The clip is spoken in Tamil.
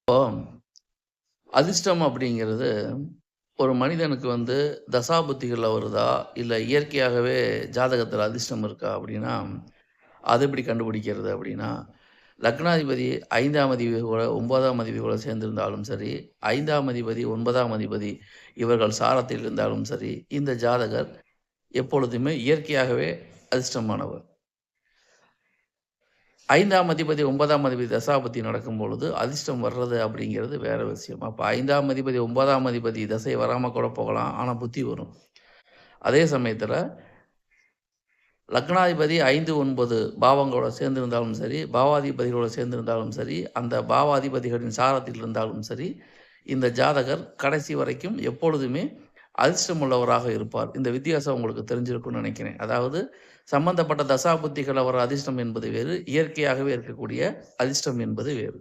இப்போ அதிர்ஷ்டம் அப்படிங்கிறது ஒரு மனிதனுக்கு தசாபுத்திகள்ல வருதா? இல்ல இயற்கையாகவே ஜாதகத்துல அதிர்ஷ்டம் இருக்கா? அப்படின்னா, அது எப்படி கண்டுபிடிக்கிறது அப்படின்னா, லக்னாதிபதி 5ஆம் அதிபதி கூட 9ஆம் அதிபதி கூட சேர்ந்திருந்தாலும் சரி, 5ஆம் அதிபதி, 9ஆம் அதிபதி இவர்கள் சாரத்தில் இருந்தாலும் சரி, இந்த ஜாதகர் எப்பொழுதுமே இயற்கையாகவே அதிர்ஷ்டமானவர். 5ஆம் அதிபதி 9ஆம் அதிபதி தசாபுத்தி நடக்கும் பொழுது அதிர்ஷ்டம் வர்றது அப்படிங்கிறது வேற விஷயம். அப்ப 5ஆம் அதிபதி 9ஆம் அதிபதி தசை வராம கூட போகலாம். ஆனா புத்தி வரும். அதே சமயத்துல லக்னாதிபதி 5, 9 பாவங்களோட சேர்ந்திருந்தாலும் சரி, பாவாதிபதிகளோட சேர்ந்திருந்தாலும் சரி, அந்த பாவாதிபதிகளின் சாரத்தில் இருந்தாலும் சரி, இந்த ஜாதகர் கடைசி வரைக்கும் எப்பொழுதுமே அதிர்ஷ்டம் உள்ளவராக இருப்பார். இந்த வித்தியாசம் உங்களுக்கு தெரிஞ்சிருக்கும்னு நினைக்கிறேன். அதாவது சம்பந்தப்பட்ட தசாபுத்திகள் வர அதிர்ஷ்டம் என்பது வேறு, இயற்கையாகவே இருக்கக்கூடிய அதிர்ஷ்டம் என்பது வேறு.